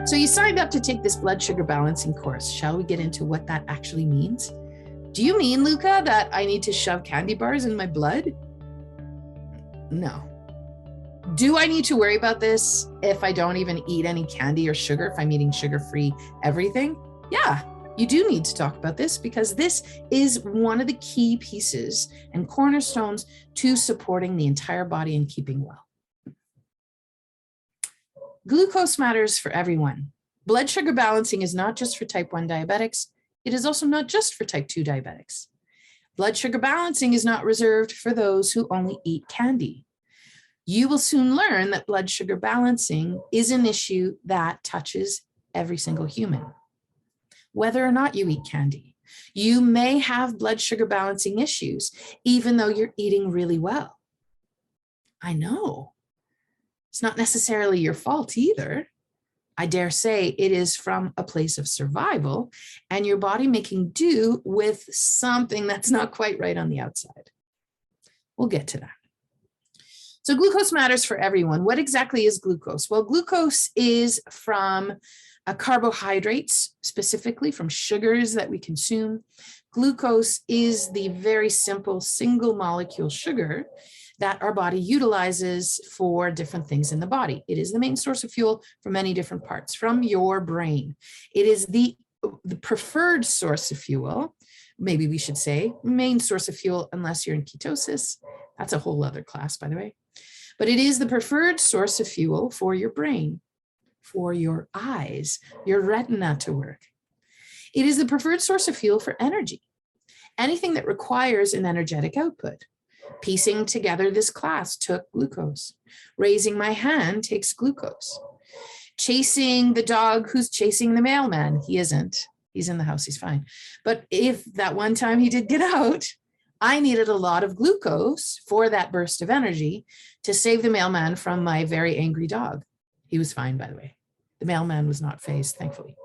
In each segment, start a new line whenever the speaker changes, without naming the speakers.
So you signed up to take this blood sugar balancing course. Shall we get into what that actually means? Do you mean, Luca, that I need to shove candy bars in my blood? No. Do I need to worry about this if I don't even eat any candy or sugar, if I'm eating sugar-free everything? Yeah, you do need to talk about this because this is one of the key pieces and cornerstones to supporting the entire body and keeping well. Glucose matters for everyone. Blood sugar balancing is not just for type 1 diabetics. It is also not just for type 2 diabetics. Blood sugar balancing is not reserved for those who only eat candy. You will soon learn that blood sugar balancing is an issue that touches every single human, whether or not you eat candy. You may have blood sugar balancing issues, even though you're eating really well. I know. It's not necessarily your fault either. I dare say it is from a place of survival and your body making do with something that's not quite right on the outside. We'll get to that. So glucose matters for everyone. What exactly is glucose? Well, glucose is from carbohydrates, specifically from sugars that we consume. Glucose is the very simple single molecule sugar that our body utilizes for different things in the body. It is the main source of fuel for many different parts from your brain. It is the preferred source of fuel. Maybe we should say main source of fuel unless you're in ketosis. That's a whole other class, by the way. But it is the preferred source of fuel for your brain, for your eyes, your retina to work. It is the preferred source of fuel for energy. Anything that requires an energetic output. Piecing together this class took glucose. Raising my hand takes glucose. Chasing the dog who's chasing the mailman, he isn't. He's in the house, he's fine. But if that one time he did get out, I needed a lot of glucose for that burst of energy to save the mailman from my very angry dog. He was fine, by the way. The mailman was not fazed, thankfully.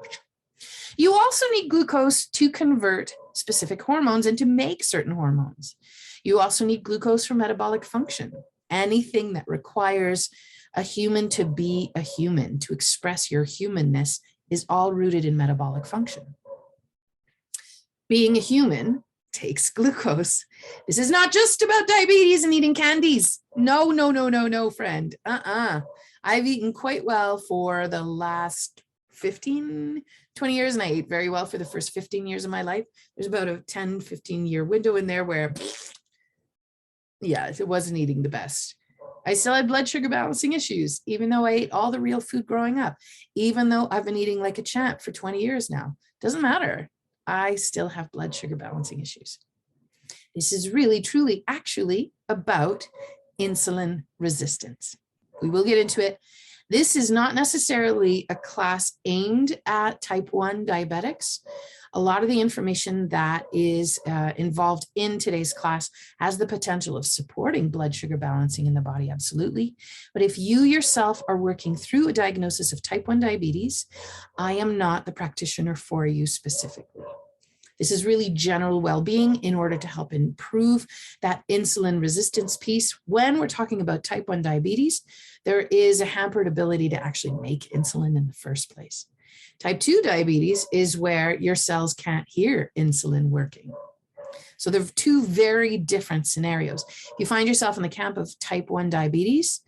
You also need glucose to convert specific hormones and to make certain hormones. You also need glucose for metabolic function. Anything that requires a human to be a human, to express your humanness, is all rooted in metabolic function. Being a human takes glucose. This is not just about diabetes and eating candies. No, no, no, no, no, friend. I've eaten quite well for the last 15, 20 years, and I ate very well for the first 15 years of my life. There's about a 10, 15-year window in there where, yeah, it wasn't eating the best. I still had blood sugar balancing issues, even though I ate all the real food growing up, even though I've been eating like a champ for 20 years now. Doesn't matter. I still have blood sugar balancing issues. This is really, truly, actually about insulin resistance. We will get into it. This is not necessarily a class aimed at type 1 diabetics. A lot of the information that is involved in today's class has the potential of supporting blood sugar balancing in the body, absolutely. But if you yourself are working through a diagnosis of type 1 diabetes, I am not the practitioner for you specifically. This is really general well-being in order to help improve that insulin resistance piece. When we're talking about type 1 diabetes, there is a hampered ability to actually make insulin in the first place. Type 2 diabetes is where your cells can't hear insulin working. So there are two very different scenarios. If you find yourself in the camp of type 1 diabetes,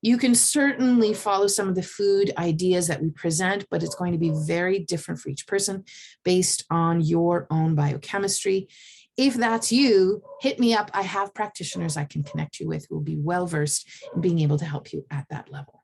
you can certainly follow some of the food ideas that we present, but it's going to be very different for each person based on your own biochemistry. If that's you, hit me up. I have practitioners I can connect you with who will be well-versed in being able to help you at that level.